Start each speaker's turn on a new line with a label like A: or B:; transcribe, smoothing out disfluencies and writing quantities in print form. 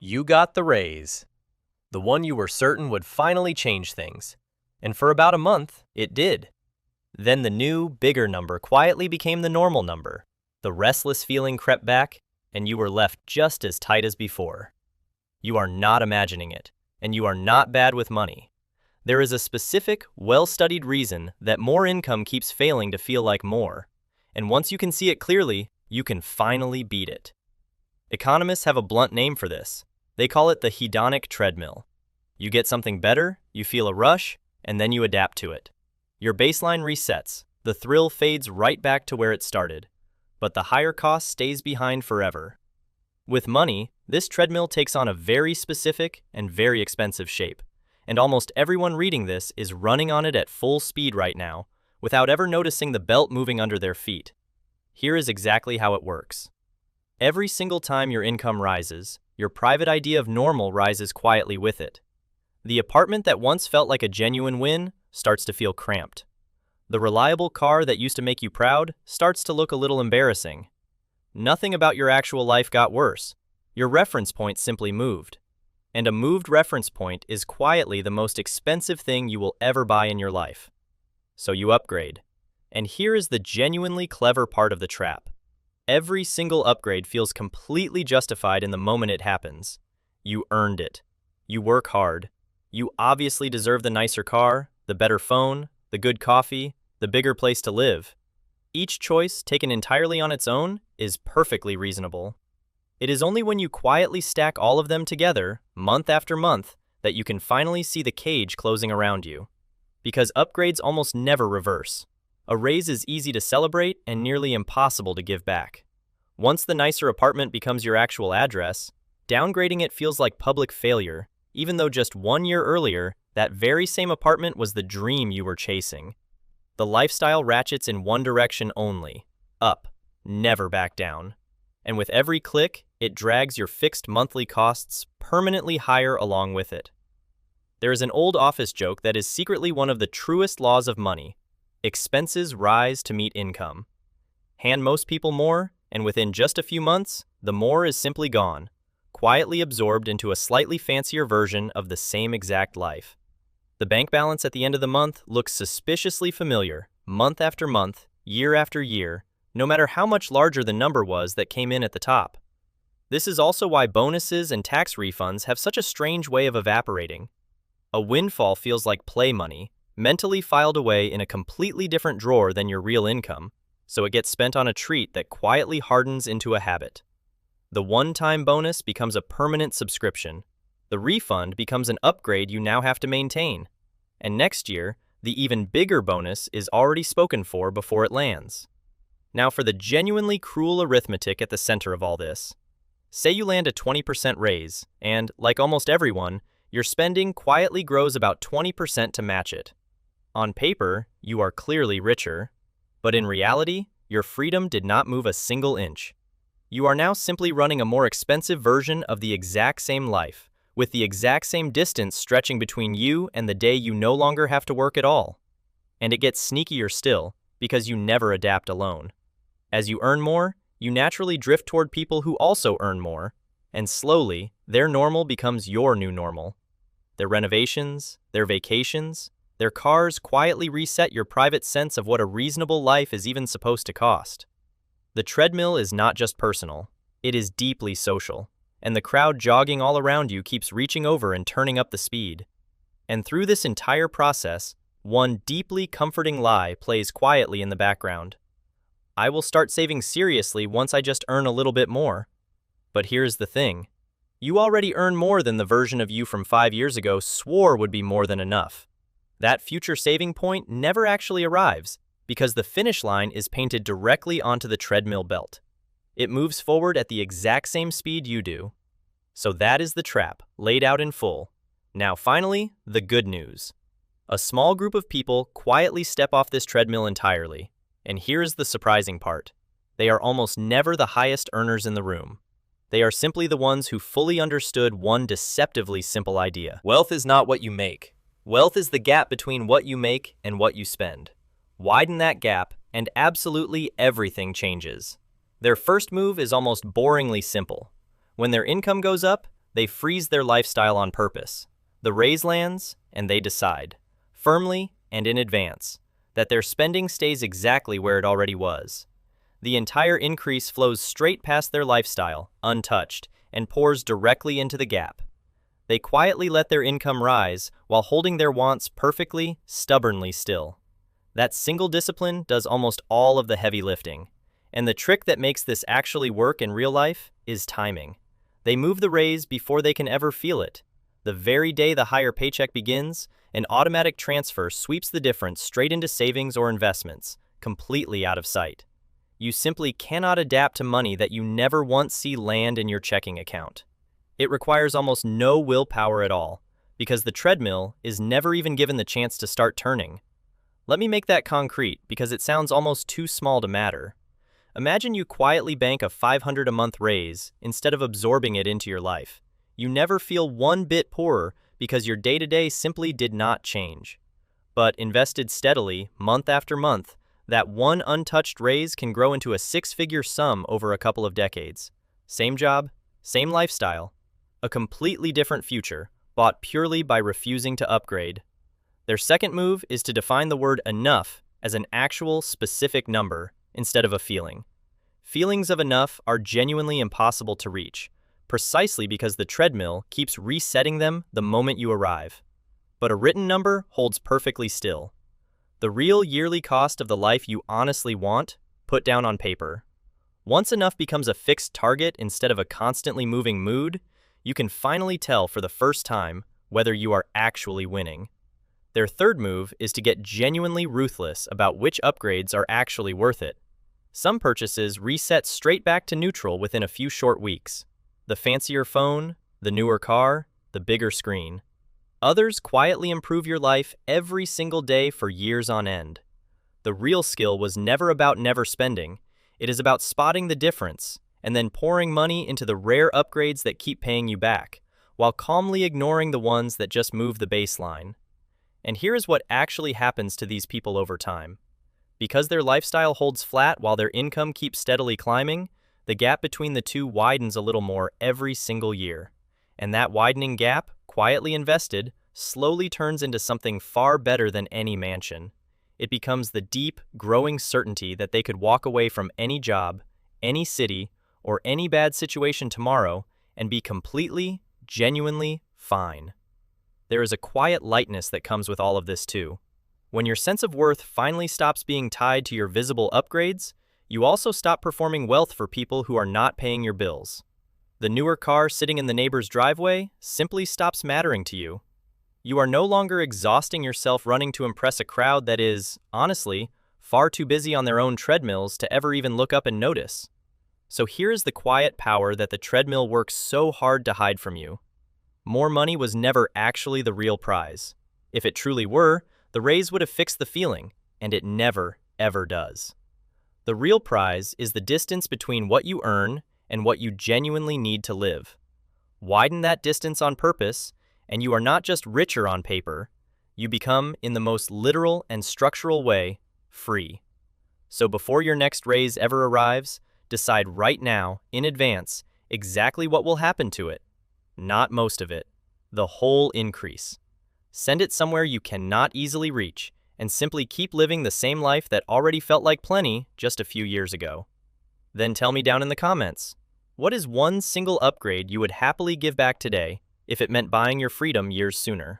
A: You got the raise, the one you were certain would finally change things. And for about a month, it did. Then the new, bigger number quietly became the normal number. The restless feeling crept back, and you were left just as tight as before. You are not imagining it, and you are not bad with money. There is a specific, well-studied reason that more income keeps failing to feel like more. And once you can see it clearly, you can finally beat it. Economists have a blunt name for this. They call it the hedonic treadmill. You get something better, you feel a rush, and then you adapt to it. Your baseline resets, the thrill fades right back to where it started, but the higher cost stays behind forever. With money, this treadmill takes on a very specific and very expensive shape, and almost everyone reading this is running on it at full speed right now, without ever noticing the belt moving under their feet. Here is exactly how it works. Every single time your income rises, your private idea of normal rises quietly with it. The apartment that once felt like a genuine win starts to feel cramped. The reliable car that used to make you proud starts to look a little embarrassing. Nothing about your actual life got worse. Your reference point simply moved. And a moved reference point is quietly the most expensive thing you will ever buy in your life. So you upgrade. And here is the genuinely clever part of the trap. Every single upgrade feels completely justified in the moment it happens. You earned it. You work hard. You obviously deserve the nicer car, the better phone, the good coffee, the bigger place to live. Each choice, taken entirely on its own, is perfectly reasonable. It is only when you quietly stack all of them together, month after month, that you can finally see the cage closing around you. Because upgrades almost never reverse. A raise is easy to celebrate and nearly impossible to give back. Once the nicer apartment becomes your actual address, downgrading it feels like public failure, even though just 1 year earlier, that very same apartment was the dream you were chasing. The lifestyle ratchets in one direction only, up, never back down. And with every click, it drags your fixed monthly costs permanently higher along with it. There is an old office joke that is secretly one of the truest laws of money. Expenses rise to meet income. Hand most people more, and within just a few months, the more is simply gone, quietly absorbed into a slightly fancier version of the same exact life. The bank balance at the end of the month looks suspiciously familiar, month after month, year after year, no matter how much larger the number was that came in at the top. This is also why bonuses and tax refunds have such a strange way of evaporating. A windfall feels like play money, mentally filed away in a completely different drawer than your real income, so it gets spent on a treat that quietly hardens into a habit. The one-time bonus becomes a permanent subscription. The refund becomes an upgrade you now have to maintain. And next year, the even bigger bonus is already spoken for before it lands. Now for the genuinely cruel arithmetic at the center of all this. Say you land a 20% raise, and, like almost everyone, your spending quietly grows about 20% to match it. On paper, you are clearly richer, but in reality, your freedom did not move a single inch. You are now simply running a more expensive version of the exact same life, with the exact same distance stretching between you and the day you no longer have to work at all. And it gets sneakier still, because you never adapt alone. As you earn more, you naturally drift toward people who also earn more, and slowly, their normal becomes your new normal. Their renovations, their vacations, their cars quietly reset your private sense of what a reasonable life is even supposed to cost. The treadmill is not just personal, it is deeply social, and the crowd jogging all around you keeps reaching over and turning up the speed. And through this entire process, one deeply comforting lie plays quietly in the background. I will start saving seriously once I just earn a little bit more. But here's the thing. You already earn more than the version of you from 5 years ago swore would be more than enough. That future saving point never actually arrives because the finish line is painted directly onto the treadmill belt. It moves forward at the exact same speed you do. So that is the trap, laid out in full. Now finally, the good news. A small group of people quietly step off this treadmill entirely. And here's the surprising part. They are almost never the highest earners in the room. They are simply the ones who fully understood one deceptively simple idea. Wealth is not what you make. Wealth is the gap between what you make and what you spend. Widen that gap, and absolutely everything changes. Their first move is almost boringly simple. When their income goes up, They freeze their lifestyle on purpose. The raise lands, and they decide, firmly and in advance, that their spending stays exactly where it already was. The entire increase flows straight past their lifestyle, untouched, and pours directly into the gap. They quietly let their income rise while holding their wants perfectly, stubbornly still. That single discipline does almost all of the heavy lifting. And the trick that makes this actually work in real life is timing. They move the raise before they can ever feel it. The very day the higher paycheck begins, an automatic transfer sweeps the difference straight into savings or investments, completely out of sight. You simply cannot adapt to money that you never once see land in your checking account. It requires almost no willpower at all, because the treadmill is never even given the chance to start turning. Let me make that concrete because it sounds almost too small to matter. Imagine you quietly bank a $500 a month raise instead of absorbing it into your life. You never feel one bit poorer because your day-to-day simply did not change. But invested steadily, month after month, that one untouched raise can grow into a six-figure sum over a couple of decades. Same job, same lifestyle, a completely different future, bought purely by refusing to upgrade. Their second move is to define the word enough as an actual, specific number instead of a feeling. Feelings of enough are genuinely impossible to reach, precisely because the treadmill keeps resetting them the moment you arrive. But a written number holds perfectly still. The real yearly cost of the life you honestly want, put down on paper. Once enough becomes a fixed target instead of a constantly moving mood, you can finally tell for the first time whether you are actually winning. Their third move is to get genuinely ruthless about which upgrades are actually worth it. Some purchases reset straight back to neutral within a few short weeks. The fancier phone, the newer car, the bigger screen. Others quietly improve your life every single day for years on end. The real skill was never about never spending. It is about spotting the difference and then pouring money into the rare upgrades that keep paying you back, while calmly ignoring the ones that just move the baseline. And here is what actually happens to these people over time. Because their lifestyle holds flat while their income keeps steadily climbing, the gap between the two widens a little more every single year. And that widening gap, quietly invested, slowly turns into something far better than any mansion. It becomes the deep, growing certainty that they could walk away from any job, any city, or any bad situation tomorrow and be completely, genuinely fine. There is a quiet lightness that comes with all of this too. When your sense of worth finally stops being tied to your visible upgrades, you also stop performing wealth for people who are not paying your bills. The newer car sitting in the neighbor's driveway simply stops mattering to you. You are no longer exhausting yourself running to impress a crowd that is, honestly, far too busy on their own treadmills to ever even look up and notice. So here is the quiet power that the treadmill works so hard to hide from you. More money was never actually the real prize. If it truly were, the raise would have fixed the feeling, and it never, ever does. The real prize is the distance between what you earn and what you genuinely need to live. Widen that distance on purpose, and you are not just richer on paper, you become, in the most literal and structural way, free. So before your next raise ever arrives, decide right now, in advance, exactly what will happen to it. Not most of it, the whole increase. Send it somewhere you cannot easily reach, and simply keep living the same life that already felt like plenty just a few years ago. Then tell me down in the comments, what is one single upgrade you would happily give back today if it meant buying your freedom years sooner?